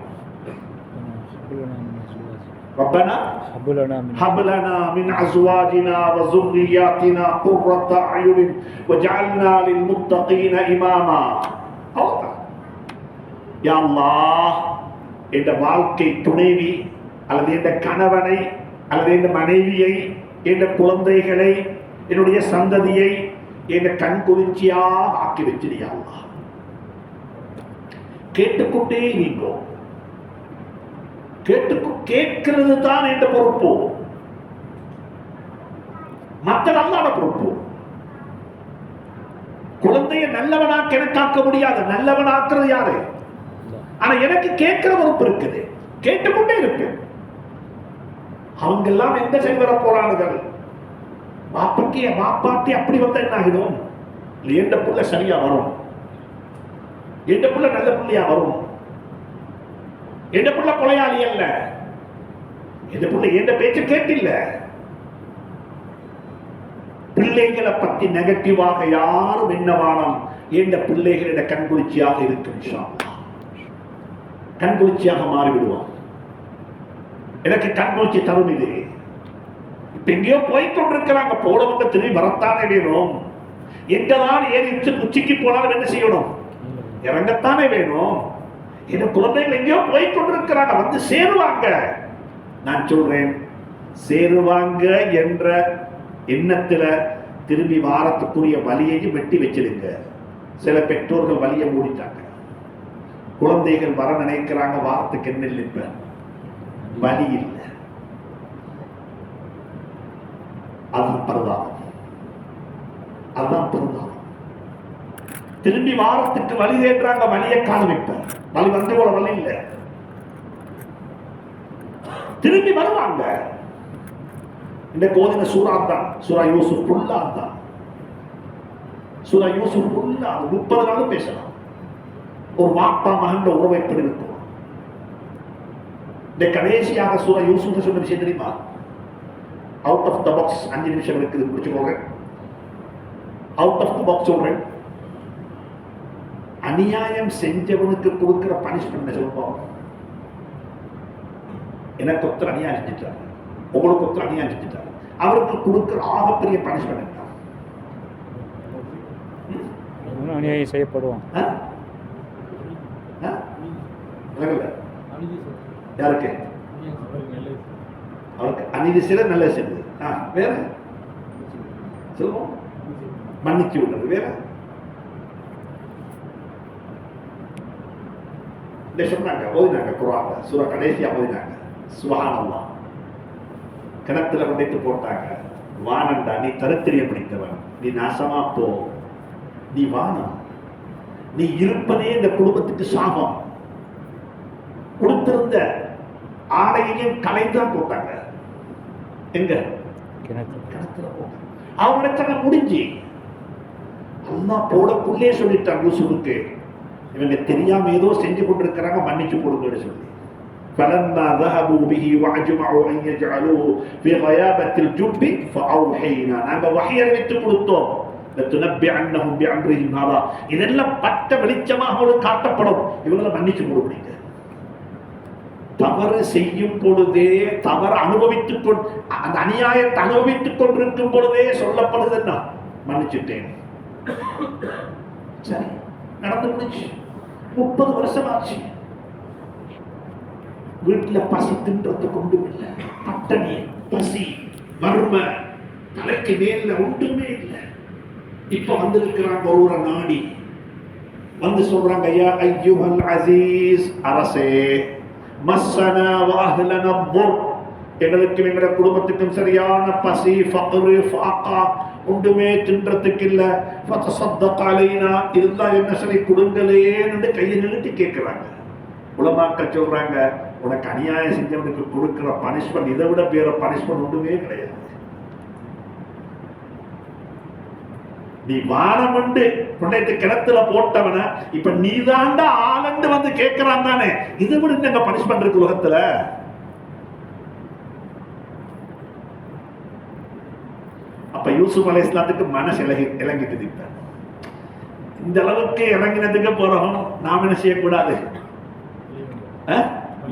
ربنا هب لنا من ازواجنا وذرياتنا قرة اعين واجعلنا للمتقين اماما. யா அல்லாஹ், என்ற வாழ்க்கை துணைவி அல்லது என்ற கணவனை அல்லது என்ற மனைவியை, என்ற குழந்தைகளை, என்னுடைய சந்ததியை என்ற கண் குளிர்ச்சியாக ஆக்கி வச்சிருயா அல்லாஹ். கேட்டுக்கொண்டே நீங்கோ, கேட்கிறது தான் என்ற பொறுப்பு, மற்ற அல்லாத பொறுப்பு. குழந்தைய நல்லவனாக்க எனக்காக்க முடியாது, நல்லவனாக்குறது யாரு? ஆனா எனக்கு கேட்கிற பொறுப்பு இருக்குது, கேட்டுக்கொண்டே இருக்கு. அவங்க எல்லாம் எந்த சரி வர போறானுகள்? பாப்பாட்டி அப்படி வந்தா என்ன ஆகிடும்? எந்த புள்ள சரியா வரும், எந்த புள்ள நல்ல புள்ளையா வரும், எந்த புள்ள கொலையாளி அல்ல, எந்த புள்ள எந்த பேச்சு கேட்டில்ல. பிள்ளைகளை பத்தி நெகட்டிவாக யாரும் என்னவானம் எந்த பிள்ளைகளிட கண்குளிர்ச்சியாக இருக்கும், கண்குளிர்ச்சியாக மாறிவிடுவான். எனக்கு கண்குளிர்ச்சி தரும். இது இப்ப எங்கேயோ போய்கொண்டிருக்கிறாங்க, போனவங்க திரும்பி வரத்தானே வேணும். எங்கதான் ஏறி உச்சிக்கு போனாலும் என்ன செய்யணும்? இறங்கத்தானே வேணும். என் குழந்தைகள் எங்கேயோ போய்கொண்டிருக்கிறாங்க, வந்து சேருவாங்க. நான் சொல்றேன், சேருவாங்க என்ற எண்ணத்துல திரும்பி வாரத்துக்குரிய வழியையும் வெட்டி வச்சிருங்க. சில பெற்றோர்கள் வழியை மூடிட்டாங்க, குழந்தைகள் வர நினைக்கிறாங்க, வாரத்துக்கு என்ன இல்லை, வழி இல்லை. அதுதான் பிரதானம், அதுதான் பிரதானம். திரும்பி வாரத்துக்கு வழி தேடுறாங்க, வழியை காண வழி வந்து போல வழி இல்ல, திரும்பி வருவாங்க. இந்த கோதின சூரா தான், சூரா யூசுப் ஃபுல்லா தான், சூரா யூசுப் ஃபுல்லா 30 நாள் பேசலாம். ஒரு வாப்பா மகன் உறவை எப்படி இருக்கும். இந்த கடைசியாக சூரா யூசுப் சொன்ன விஷயம் தெரியுமா? அவுட் ஆஃப் த பாக்ஸ் 5 நிமிஷம் இருக்குது, முடிச்சுக்கோங்க. அவுட் ஆஃப் த பாக்ஸ் சொல்றேன். அநியாயம் செஞ்சவனுக்கு கொடுக்கிற பனிஷ்மெண்ட் சொல்லுவோம். எனக்கு ஒருத்தர் அநியாயம் செஞ்சுட்டாரு, உங்களுக்கு ஒருத்தர் அநியாயம் செஞ்சுட்டாரு, அவருக்கு கொடுக்கிற ஆகப்பெரிய பனிஷ்மெண்ட் அநியாயம் செய்யப்படுவான். யாருக்கு? அவருக்கு அநீதி செய்ய நல்ல செய்யுது. வேற சொல்லுவோம், மன்னிச்சு விடுறது. வேற சொன்னாங்க, ஓதினாங்க குர்ஆன்ல, சூரா கடைசியா ஓதினாங்க, சுப்ஹானல்லாஹ். கிணத்துல கொண்டு போட்டாங்க. வானண்டா, நீ தரித்திரிய பிடித்தவன், நீ நாசமா போ, நீ வானம், நீ இருப்பதே இந்த குடும்பத்துக்கு சாபம். கொடுத்திருந்த ஆடையையும் கலைதான் போட்டாங்க. எங்க? கிணத்துல போட்டாங்க. அவங்களுக்கு முடிஞ்சு அல்லாஹ் போடக்குள்ளே சொல்லிட்டான் யூசுஃபுக்கு, இவங்க தெரியாம ஏதோ செஞ்சு கொண்டிருக்கிறாங்க, மன்னிச்சு கொடுங்கன்னு சொல்லி. فلما ذهبوا به واجمعوا ان يجعلوه في غيابة الجب فاوحينا, நாங்க வஹி அறிவித்து கொடுத்தோம். لتنبئنهم بامرهم هذا, இதெல்லாம் பட்ட வெளிச்சமாக அவங்களுக்கு காட்டப்படும், இவங்களை மன்னிச்சு கொடுங்க. தவறு செய்யும் பொழுதே, தவறு அனுபவித்துக் கொண்டு, அந்த அநியாயத்தை அனுபவித்துக் கொண்டிருக்கும் பொழுதே சொல்லப்படுது, என்ன மன்னிச்சுட்டேன். சரி, நடந்து முடிச்சு. 30 வருஷம் ஆச்சு. வீட்டுல பசி தின்றதுக்கு ஒன்றும் இல்லை, பட்டணி, பசி, வறுமை, தலைக்கு மேல ஒன்றுமே இல்லை. இப்ப வந்திருக்கிறாங்க ஒரு நாடி, வந்து சொல்றாங்க, யா அய்யுஹல் அஸீஸ், அரசே, மஸ்ஸனா வஅஹ்லனா துர், எங்களுக்கும் எங்களோட குடும்பத்துக்கும் சரியான பசி, ஃபக்ர், ஃபாகா, ஒன்றுமே தின்றதுக்கு இல்ல. ஃபதஸத்தக் அலைனா, இருந்தா என்ன சரி கொடுங்களேன்னு கையை நிறுத்தி கேட்கிறாங்க. உலமாக்கள் சொல்றாங்க, உனக்கு அநியாயம் செஞ்சவனுக்கு கொடுக்கிற பனிஷ்மெண்ட் இதை விட வேற பனிஷ்மெண்ட் ஒன்றுமே கிடையாது. நீ வானம் உண்டு கொண்டு கிணத்துல போட்டவன இப்ப நீதாண்டா ஆளண்டு வந்து கேட்கிறான் தானே, இதை விட என்ன பனிஷ்மெண்ட் இருக்கு உலகத்துல? அப்ப யூசுப் அலைஹிஸ்ஸலாத்துக்கு மனசு இறங்கிட்டு, இந்த அளவுக்கு இறங்கினதுக்கு பிறகு நாம் என்ன செய்யக்கூடாது?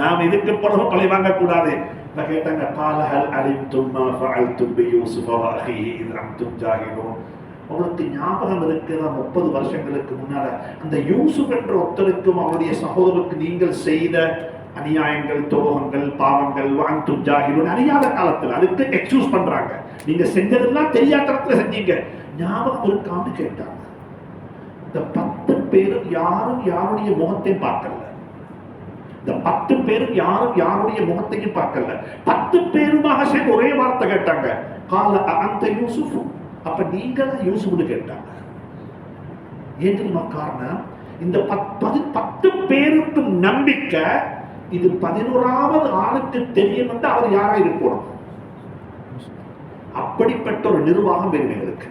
நாம் இதுக்கு பிறகு பழி வாங்க கூடாது. கேட்டாங்க, قال هل علمتم ما فعلتم بيوسف واخيه اذ انتم جاهلون. உங்களுக்கு ஞாபகம் இருக்கிறதா 30 வருஷங்களுக்கு முன்னால அந்த யூசுப் என்ற ஒருத்தருக்கும் அவருடைய சகோதரருக்கு நீங்கள் செய்த அநியாயங்கள், துரோகங்கள், பாவங்கள், வாங்கும் ஜாகிலும் அறியாத காலத்தில் அதுக்கு எக்ஸ்கியூஸ் பண்றாங்க. நீங்க செஞ்சதெல்லாம் தெரியாதத்துல செஞ்சீங்க, ஞாபகம் இருக்கான்னு கேட்டாங்க. இந்த 10 பேரும் யாரும் யாருடைய முகத்தையும் பார்க்கல. இந்த 10 பேரும் யாரும் யாருடைய முகத்தையும் பார்க்கல. 10 பேருமாக சேர்ந்து ஒரே வார்த்தை கேட்டாங்க, கால அந்த யூசுப், அப்ப நீங்க தான் யூசுப்னு கேட்டாங்க. ஏன் தெரியுமா காரணம்? இந்த 10 பேருக்கும் நம்பிக்கை இது 11வது ஆளுக்கு தெரியும் என்று அவர் யாரா இருக்கணும். அப்படிப்பட்ட ஒரு நிர்வாகம் வேணும் எங்களுக்கு.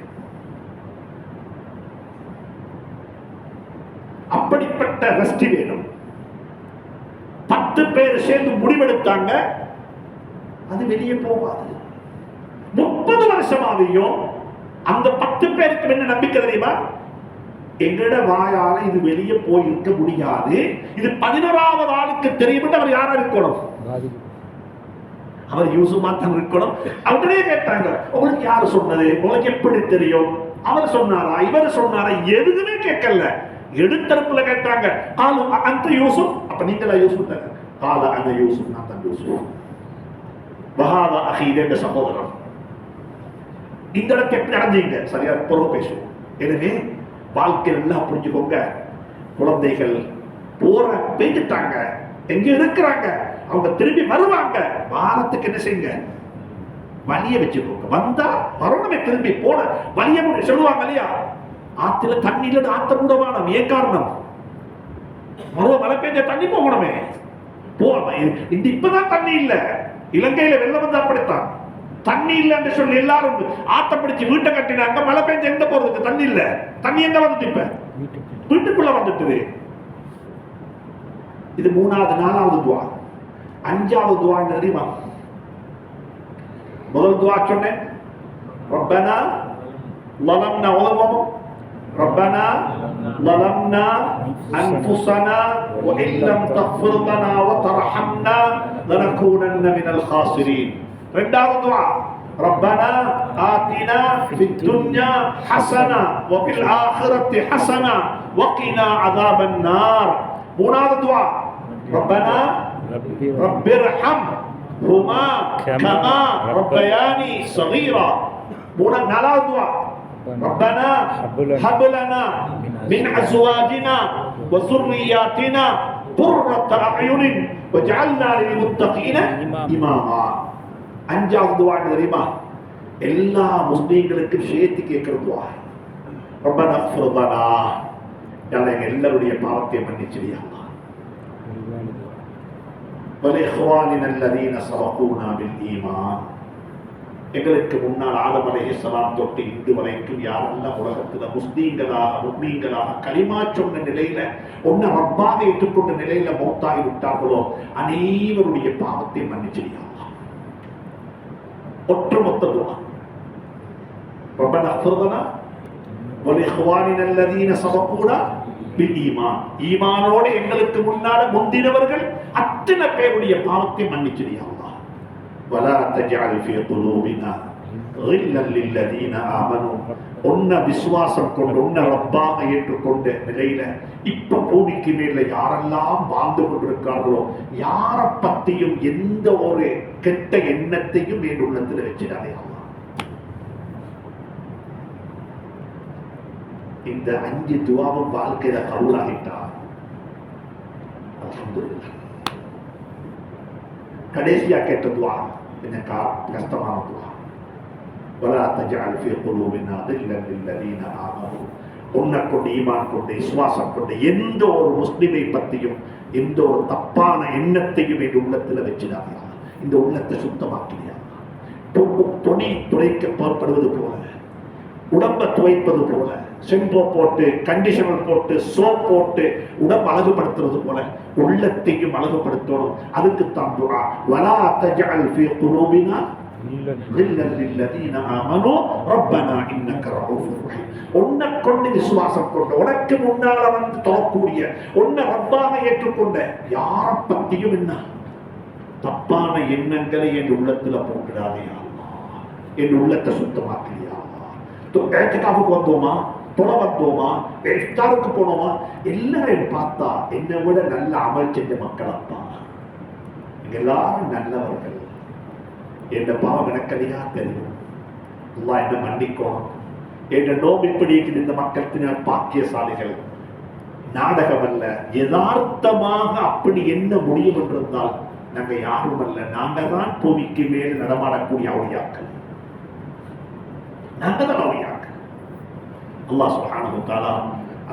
அப்படிப்பட்ட ரெஸ்ட் வேணும். 10 பேர் சேர்ந்து முடிவெடுத்தாங்க, அது வெளியே போகாது. 30 வருஷமாவையும் அந்த 10 பேருக்கு என்ன நம்பிக்கை தெரியுமா? எங்கட வாயால இது வெளியே போய் இருக்க முடியாது, இது 11வது ஆளுக்கு தெரியும். அவர் யாரா இருக்கணும்? அவர் யூசுஃபா தான் இருக்கணும். அவங்களே கேட்டாங்க, உங்களுக்கு யாரு சொன்னது, உங்களுக்கு எப்படி தெரியும்? அவர் சொன்னாரா, இவர் சொன்னாரா? எதுவுமே கேட்கல. எடுத்தரப்புல கேட்டாங்க, காலு அந்த யூசுப், அப்ப நீங்களா யூசுப் தாங்க? கால அந்த யூசுப், நான் தான் யூசுப். வஹாதா அஹீ, என்ற சகோதரன். இந்த இடத்தை எப்படி அடைஞ்சீங்க? சரியா பொறுமை பேசுவோம். எனவே வாழ்க்கையில் எல்லாம் புரிஞ்சுக்கோங்க. குழந்தைகள் போற போயிட்டாங்க, எங்க இருக்கிறாங்க, அவங்க திரும்பி வருவாங்க. வாரத்துக்கு என்ன செய்யுங்க? வலிய வச்சுக்கோங்க. வந்தா வரணுமே, திரும்பி போன வலிய சொல்லுவாங்க இல்லையா? ஆத்துல தண்ணி இல்ல, ஆத்த கூட வேணும். ஏன் காரணம்? மறுவ மழை பெஞ்ச தண்ணி போகணுமே. இந்த இப்பதான் தண்ணி இல்ல. இலங்கையில வெள்ளம் வந்து அப்படித்தான். தண்ணி இல்லைன்னு சொல்லி எல்லாரும் ஆத்த பிடிச்சு வீட்டை கட்டினாங்க. மழை பெஞ்ச எங்க போறதுக்கு? தண்ணி இல்ல. தண்ணி எங்க வந்துட்டு? இப்ப வீட்டுக்குள்ள வந்துட்டு. இது 3வது 4வது துவா. 5வது துவா என்ன தெரியுமா? முதல் துவா சொன்னேன், ரப்பனா ظلمنا ربنا ظلمنا أنفسنا وإن لم تغفر لنا وترحمنا لنكونن من الخاسرين. ரெண்டாவது துஆ, ربنا آتنا في الدنيا حسنة وفي الآخرة حسنة وقنا عذاب النار. மூணாவது துஆ, ربنا رب ارحمهما كما ربياني صغيرا. நாலாவது துஆ, ربنا هب لنا من أزواجنا وذرياتنا قرة أعين واجعلنا للمتقين إماما. அஞ்சாவது துஆ தெரியுமா? எல்லா முஸ்லிம்களுக்கும் சேர்த்து கேட்கிற துஆ, ربنا اغفر لنا, எல்லாருடைய பாவத்தை மன்னிச்சிடியா அல்லாஹ். وَلِإِخْوَانِنَا الَّذِينَ سَبَقُونَا بِالْإِيمَانِ. எங்களுக்கு முன்னால் ஆதம் அலைஹிஸ்ஸலாம் தொட்டு இன்று வரைக்கும் யாரெல்லாம் உலகத்துல முஸ்லீம்களாக முஃமின்களாக கலிமா சொன்ன நிலையில ஒன்ன ரப்பாக ஏற்றுக்கொண்ட நிலையில மௌத்தாகி விட்டார்களோ அனைவருடைய பாவத்தை மன்னிச்சிடியா அல்லாஹ். ஒற்றுமொத்த துஆ, ரப்பனா இக்ஃபிர் லனா வலிஇக்வானினா அல்லதீன ஸபகூனா பில்ஈமான். ஈமானோடு எங்களுக்கு முன்னால முந்தினவர்கள் அத்தனை பேருடைய பாவத்தை மன்னிச்சிடியா அல்லாஹ். ولا تجعل في قلوبنا غلا للذين آمنوا. ஒன்ன விசுவாசம் கொண்டு ஒன்ன ரப்பாக ஏற்றுக்கொண்ட நிலையில இப்ப பூமிக்கு மேல யாரெல்லாம் வாழ்ந்து கொண்டிருக்கார்களோ யார பத்தியும் எந்த ஒரு கெட்ட எண்ணத்தையும் என் உள்ளத்தில் வச்சிடாதே அல்லாஹ். இந்த 5 துஆவும் வாழ்க்கையில கபூலாகிட்டா அல்ஹம்துலில்லாஹ். கடைசியா கேட்ட துஆ கொஞ்சம் கஷ்டமான துஆ, ولا تجعل في قلوبنا غلا للذين آمنوا. உன்னை கொண்டு ஈமான் கொண்டு விசுவாசம் கொண்டு எந்த ஒரு முஸ்லிமை பத்தியும் எந்த ஒரு தப்பான எண்ணத்தையும் என் உள்ளத்தில் வச்சிடாதே. இந்த உள்ளத்தை சுத்தமாக்கியா. துணி துடைக்க புறப்படுவது போல, உடம்பை துவைப்பது போல, ஷெம்போ போட்டு கண்டிஷனர் போட்டு சோப் போட்டு உடம்பு அழகுபடுத்துறது போல உள்ளத்தையும் அழகுபடுத்தணும். அதுக்கு தான் துஆ, வலா தஜஅல் ஃபீ குலூபினா கில்லல் லில்லதீன ஆமனூ ரப்பனா இன்னக ரഊஃபுர் ரஹீம். உன்னை கொண்டு விசுவாசம் கொண்ட உனக்கு முன்னால வந்து தொழக்கூடிய உன்னை ரப்பாக ஏற்றுக்கொண்ட யார பத்தியும் என்ன தப்பான எண்ணங்களை என் உள்ளத்துல போட்டுடாதே அல்லாஹ். என் உள்ளத்தை சுத்தமாக்கியா அல்லாஹ். ஏத்திகாஃபுக்கு வந்தோமா, தொலை வந்தோமா, இஃப்தாருக்கு போனோமா, எல்லாரையும் பார்த்தா என்னை விட நல்ல அமல் செஞ்ச மக்கள் அப்பா. எல்லாரும் நல்லவர்கள். என் பாவம் எனக்கதையா தெரியும். அல்லாஹ் என்ன மன்னிக்கணும். என் நோம்பு இப்படி இந்த மக்கள் பாக்கியசாலிகள். நாடகம் அல்ல, யதார்த்தமாக அப்படி என்ன முடியும் என்றிருந்தால் நாங்க யாரும் அல்ல, நாங்க தான் பூமிக்கு மேல் நடமாடக்கூடிய அவுலியாக்கள். நாங்க தான் அவுலியாக்கள். அல்லாஹ் சுப்ஹானஹு வ தஆலா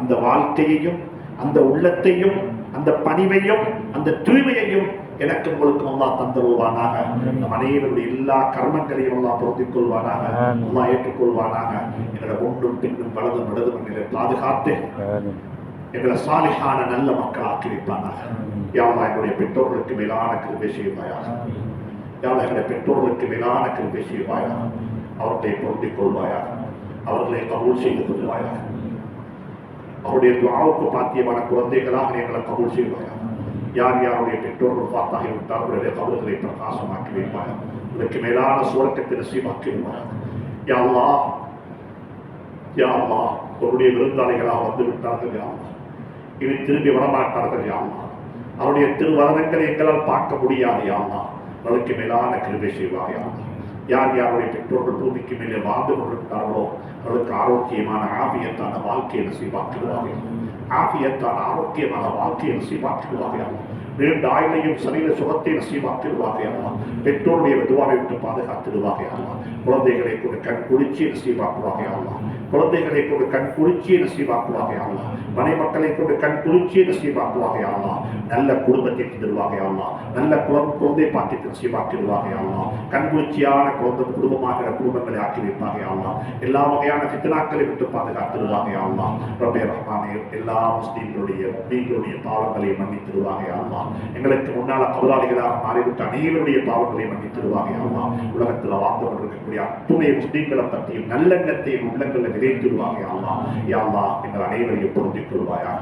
அந்த வாழ்க்கையையும் அந்த உள்ளத்தையும் அந்த பணிவையும் அந்த தூய்மையையும் எனக்கு உங்களுக்கு அல்லாஹ் தந்தருவானாக. நம் அனைவருடைய எல்லா கர்மங்களையும் அல்லாஹ் பொருத்திக் கொள்வானாக, அல்லாஹ் ஏற்றுக்கொள்வானாக. எங்களை ஒன்றும் பின்னும் வலதும் இடதும் எங்களை பாதுகாத்து எங்களை சாலிஹான நல்ல மக்கள் ஆக்கி வைப்பானாக. யா அல்லாஹ் எங்களுடைய பெற்றோர்களுக்கு மேலான கிருபை செய்வாயாக. யா அல்லாஹ் எங்களுடைய பெற்றோர்களுக்கு மேலான கிருபை செய்வாயாக. அவர்களை பொருத்திக் கொள்வாயாக, அவர்களை கபூல் செய்து கொள்வாயாக. அவருடைய துஆவுக்கு பாத்தியமான குழந்தைகளாக எங்களை கபூல் செய்வாயாக. யார் யாருடைய பெற்றோர்கள் பார்த்தாகிவிட்டால் அவருடைய கபர்களை பிரகாசமாக்கி வைப்பாயாக. இதற்கு மேலான சுவர்க்கத்தை நசீபாக்கி வைப்பாயாக. யா அல்லாஹ், யா அல்லாஹ், அவருடைய விருந்தாளிகளாக வந்து விட்டார்கள். யா அல்லாஹ், இனி திரும்பி வரமாட்டார்கள். யா அல்லாஹ், அவருடைய திருவதனங்களை எங்களால் பார்க்க முடியாது. யா அல்லாஹ், அதற்கு மேலான கிருபை செய்வாயாக. யா அல்லாஹ், யார் யாருடைய பெற்றோர்கள் பூமிக்கு மேலே வாழ்ந்து கொண்டிருக்கிறார்களோ அவர்களுக்கு ஆரோக்கியமான ஆபியத்தான வாழ்க்கையை நசீபாக்குவார்கள். ஆபியத்தான ஆரோக்கியமான வாழ்க்கையை நசீபாக்குவார்கள். நீண்ட ஆயுளையும் சரீர சுகத்தை நசீபாக்கிடுவாக அல்லா. பெற்றோருடைய துவாவை விட்டு பாதுகாத்திடுவாக அல்லா. குழந்தைகளை கொண்டு கண் குளிர்ச்சி நசீபாக்குவாக அல்லா. குழந்தைகளை கொண்டு கண் குளிர்ச்சியை நசீபாக்குவாக அல்லா. மனைமக்களை கொண்டு கண் குளிர்ச்சியை நசீபாக்குவாக அல்லா. நல்ல குடும்பத்தை தருவாக அல்லா. நல்ல குழந்தை பாக்கியத்தை நசீபாக்கிடுவாக அல்லா. கண் குளிர்ச்சியான குடும்பமாக குடும்பங்களை ஆக்கி வைப்பாக அல்லா. எல்லா வகையான ஃபித்னாக்களை விட்டு பாதுகாத்திடுவாக அல்லா. ரப்பே ரஹ்மானே, எல்லா முஸ்லிம்களுடைய பாவங்களை மன்னித்திடுவாக அல்லா. எங்களுக்கு முன்னால கபராளிகளாக மாறிவிட்ட அனைவருடைய பாவங்களை மன்னித்திடுவாக அல்லா. உலகத்தில் வாழ்ந்து கொண்டிருக்கக்கூடிய அத்துணை முஸ்லிம்களை பற்றியும் நல்லெண்ணத்தையும் உள்ளங்களில் விதைத்திடுவாக அல்லா. யா அல்லாஹ், எங்கள் அனைவரையும் பொருந்திக் கொள்வாயா.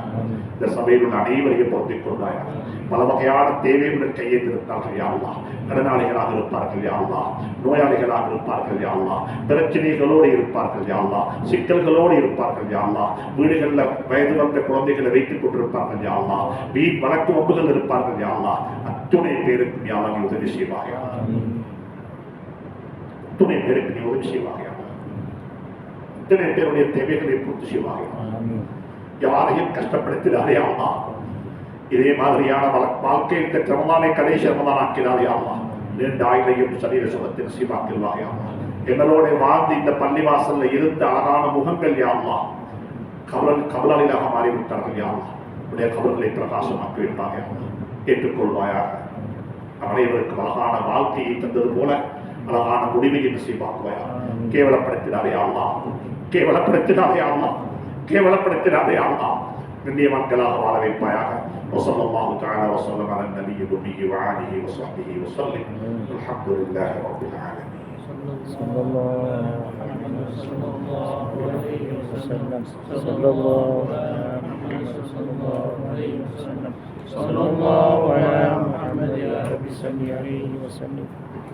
இந்த சபையில் உள்ள அனைவரையும் பொருந்திக் கொள்வாயா. பல வகையான தேவைகளுடன் கையெழுத்திருந்தார்கள் யா அல்லாஹ். கடனாளிகளாக இருப்பார்கள் யா அல்லாஹ். நோயாளிகளாக இருப்பார்கள் யா அல்லாஹ். பிரச்சனைகளோடு இருப்பார்கள் யா அல்லாஹ். சிக்கல்களோடு இருப்பார்கள் யா அல்லாஹ். வீடுகளில் வயது வந்த குழந்தைகளை வைத்துக் கொண்டிருப்பார்கள் யா அல்லாஹ். வீண் வழக்கு வம்புகள் இருப்பார்கள் யா அல்லாஹ். அத்துணை பேருக்கு யா அல்லாஹ் நீ உதவி செய்வாக. அத்துணை பேருக்கு நீ உதவி செய்வாக. இத்தனை பேருடைய தேவைகளை பூர்த்தி செய்வாக. யாரையும் கஷ்டப்படுத்தினாரே அல்லாஹ். இதே மாதிரியான வாழ்க்கையில் இந்த ரமலானை கடைசி ரமலான் ஆக்கினாரே அல்லாஹ். நீண்ட ஆயுளையும் சரீர சுகத்தை நசீபாக்கிடுவாக அல்லாஹ். எங்களோட வாழ்ந்து இந்த பள்ளிவாசல்ல இருந்த அழகான முகங்கள் யா அல்லாஹ் கபலாளிலாக மாறிவிட்டார்கள் யா அல்லாஹ். உடைய கபல்களை பிரகாசமாக்கி வைப்பாக. ஏற்றுக்கொள்வாயாக. அனைவருக்கு அழகான வாழ்க்கையை தந்தது போல அழகான முடிவையை நசீபாக்குவாயா. கேவலப்படுத்தினாரே அல்லாஹ். கேவலப்படுத்தினாரே அல்லாஹ். கேவலப்படுத்தினாரே அல்லாஹ். கண்ணியமான்களாக வாழ வைப்பாயாக. وصلى الله تعالى وسلم على النبي النبي وآله وصحبه وسلم. الحمد لله رب العالمين. صلى الله عليه وسلم. صلى الله عليه وسلم. صلى الله على محمد يا رب صل عليه وسلم.